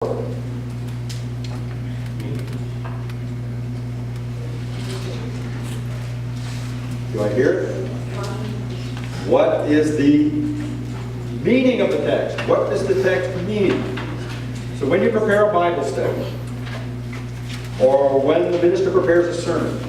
Do I hear it? What is the meaning of the text? What does the text mean? So when you prepare a Bible study, or when the minister prepares a sermon,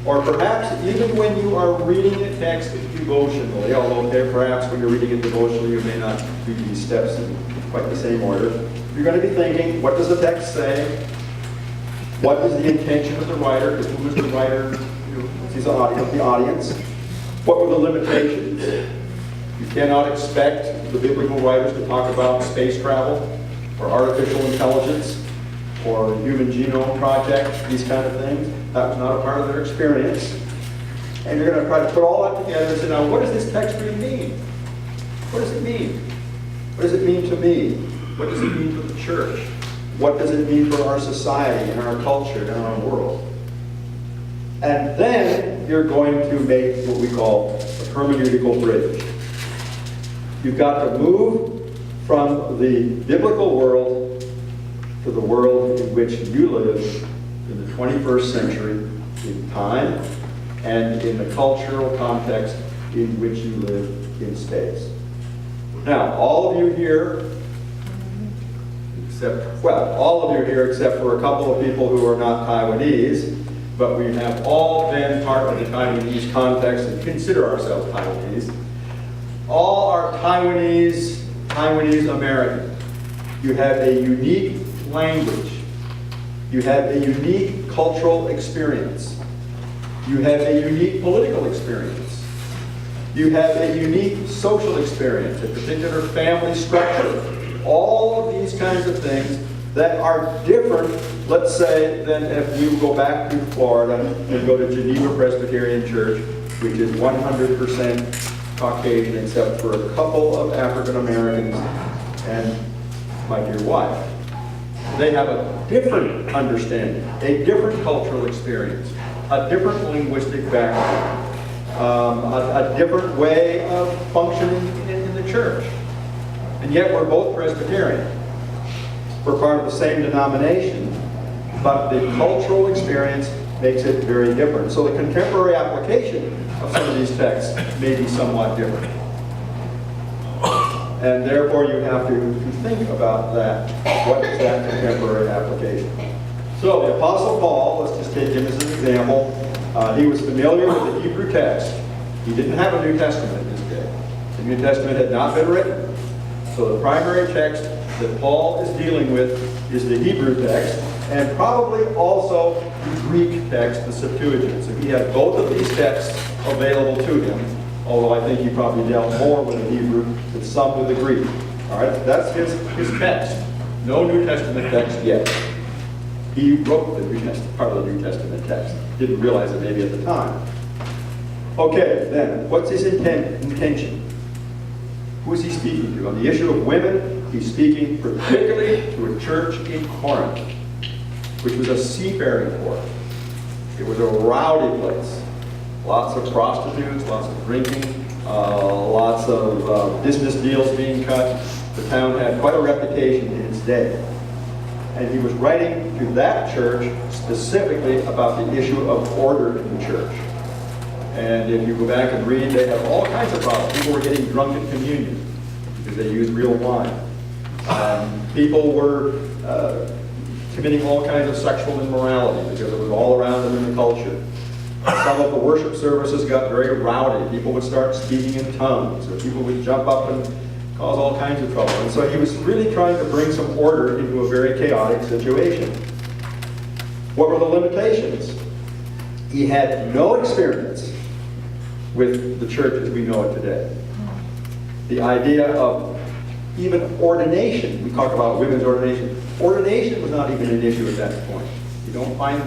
or perhaps even when you are reading a text devotionally, although perhaps when you're reading it devotionally you may not do these steps in quite the same order, you're going to be thinking, what does the text say? What is the intention of the writer? Who is the writer? He's the audience. What were the limitations? You cannot expect the biblical writers to talk about space travel, or artificial intelligence, or the Human Genome Project, these kind of things. That was not a part of their experience. And you're going to try to put all that together and say, now, what does this text really mean? What does it mean? What does it mean to me? What does it mean for the church? What does it mean for our society and our culture and our world? And then you're going to make what we call a hermeneutical bridge. You've got to move from the biblical world to the world in which you live in the 21st century, in time and in the cultural context in which you live in space. Now, all of you here, except for a couple of people who are not Taiwanese, but we have all been part of the Taiwanese context and consider ourselves Taiwanese. All are Taiwanese American. You have a unique language. You have a unique cultural experience. You have a unique political experience. You have a unique social experience, a particular family structure. All of these kinds of things that are different, let's say, than if we go back to Florida and go to Geneva Presbyterian Church, which is 100% Caucasian except for a couple of African Americans and my dear wife. They have a different understanding, a different cultural experience, a different linguistic background, a different way of functioning in the church. And yet we're both Presbyterian. We're part of the same denomination, but the cultural experience makes it very different. So the contemporary application of some of these texts may be somewhat different. And therefore you have to think about that. What is that contemporary application? So the Apostle Paul, let's just take him as an example. He was familiar with the Hebrew text. He didn't have a New Testament in his day. The New Testament had not been written. So the primary text that Paul is dealing with is the Hebrew text, and probably also the Greek text, the Septuagint. So he had both of these texts available to him, although I think he probably dealt more with the Hebrew than some with the Greek. All right, that's his text. No New Testament text yet. He wrote the New Testament, part of the New Testament text. Didn't realize it maybe at the time. Okay, then, what's his intention? Who is he speaking to? On the issue of women, he's speaking particularly to a church in Corinth, which was a seafaring port. It was a rowdy place. Lots of prostitutes, lots of drinking, lots of business deals being cut. The town had quite a reputation in its day. And he was writing to that church specifically about the issue of order in the church. And if you go back and read, they have all kinds of problems. People were getting drunk at communion because they used real wine. People were committing all kinds of sexual immorality because it was all around them in the culture. Some of the worship services got very rowdy. People would start speaking in tongues, or people would jump up and cause all kinds of trouble. And so he was really trying to bring some order into a very chaotic situation. What were the limitations? He had no experience with the church as we know it today. The idea of even ordination, we talk about women's ordination. Ordination was not even an issue at that point. You don't find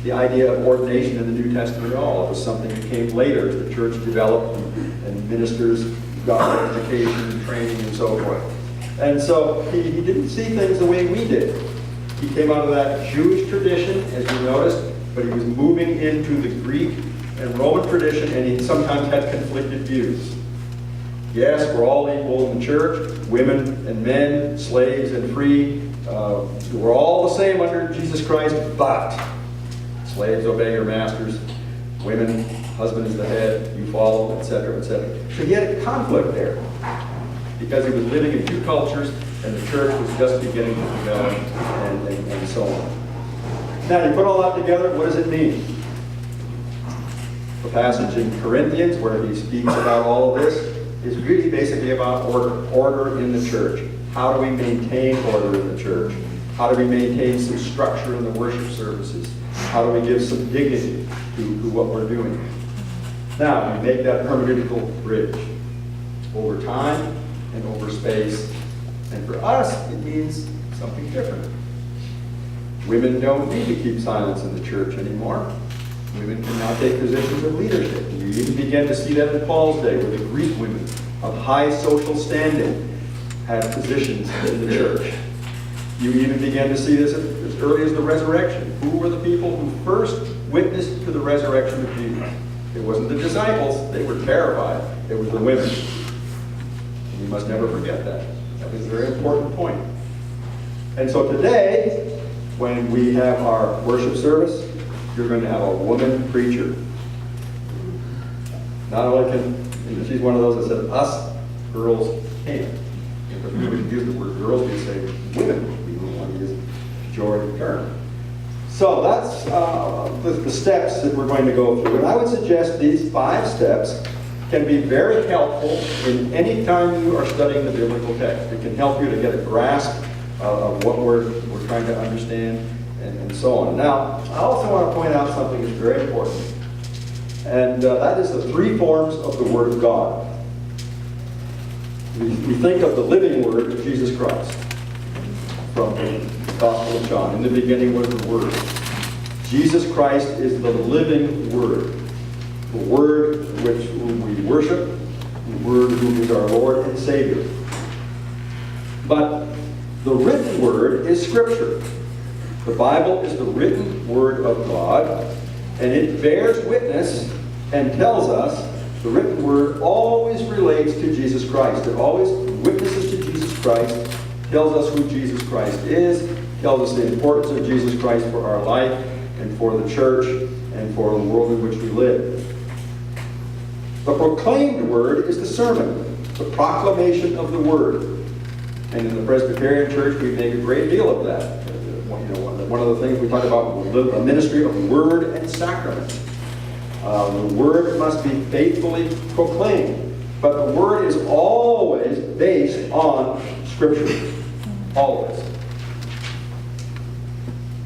the idea of ordination in the New Testament at all. It was something that came later as the church developed and ministers got education and training and so forth. And so he didn't see things the way we did. He came out of that Jewish tradition, as you noticed, but he was moving into the Greek and Roman tradition, and he sometimes had conflicted views. Yes, we're all equal in the church, women and men, slaves and free. We're all the same under Jesus Christ, but slaves obey your masters, women, husband is the head, you follow, etc., etc. So he had a conflict there because he was living in two cultures and the church was just beginning to develop and so on. Now, you put all that together, what does it mean? The passage in Corinthians where he speaks about all of this is really basically about order in the church. How do we maintain order in the church? How do we maintain some structure in the worship services? How do we give some dignity to what we're doing? Now, we make that hermeneutical bridge over time and over space. And for us, it means something different. Women don't need to keep silence in the church anymore. Women can now take positions of leadership. And you even begin to see that in Paul's day, where the Greek women of high social standing had positions in the church. You even began to see this as early as the resurrection. Who were the people who first witnessed to the resurrection of Jesus? It wasn't the disciples. They were terrified. It was the women. And you must never forget that. That was a very important point. And so today, when we have our worship service, you're going to have a woman preacher. Not only can, she's one of those that said, us girls can't. If we would use the word girls, we'd say women. We don't want to use the pejorative term. So that's the steps that we're going to go through. And I would suggest these 5 steps can be very helpful in any time you are studying the biblical text. It can help you to get a grasp of what we're trying to understand and so on. Now, I also want to point out something that's very important. And that is the 3 forms of the Word of God. We think of the living Word of Jesus Christ from the Gospel of John. In the beginning was the Word. Jesus Christ is the living Word. The Word whom we worship, the Word who is our Lord and Savior. But the written Word is Scripture. The Bible is the written Word of God, and it bears witness and tells us the written Word always relates to Jesus Christ. It always witnesses to Jesus Christ, tells us who Jesus Christ is, tells us the importance of Jesus Christ for our life and for the church and for the world in which we live. The proclaimed Word is the sermon, the proclamation of the Word. And in the Presbyterian Church, we make a great deal of that. One of the things we talk about is the ministry of Word and Sacrament. The Word must be faithfully proclaimed. But the Word is always based on Scripture. Always.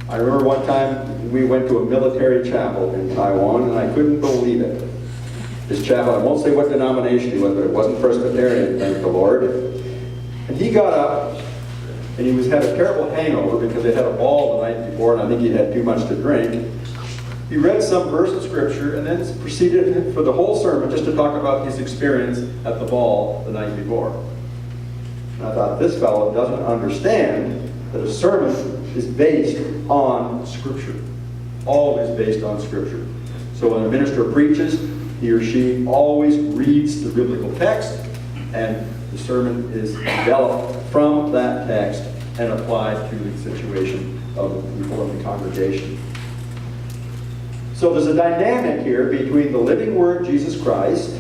I remember one time we went to a military chapel in Taiwan, and I couldn't believe it. This chapel, I won't say what denomination he was, but it wasn't Presbyterian, thank the Lord. And he got up, and he had a terrible hangover because they had a ball the night before, and I think he had too much to drink. He read some verse of Scripture and then proceeded for the whole sermon just to talk about his experience at the ball the night before. And I thought, this fellow doesn't understand that a sermon is based on Scripture. Always based on Scripture. So when a minister preaches, he or she always reads the biblical text, and the sermon is developed from that text and applied to the situation of the people in the congregation. So there's a dynamic here between the living Word, Jesus Christ,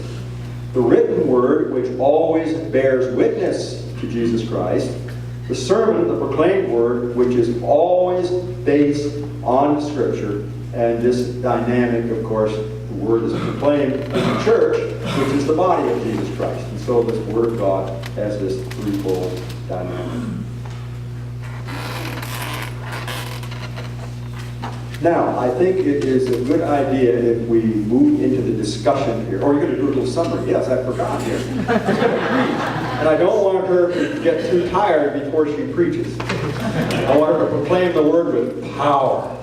the written Word, which always bears witness to Jesus Christ, the sermon, the proclaimed Word, which is always based on Scripture, and this dynamic, of course, the Word is proclaimed in the church, which is the body of Jesus Christ. And so this Word of God has this threefold dynamic. Now, I think it is a good idea if we move into the discussion here. Or you're going to do a little summary. Yes, I forgot here. She's going to preach. And I don't want her to get too tired before she preaches. I want her to proclaim the Word with power.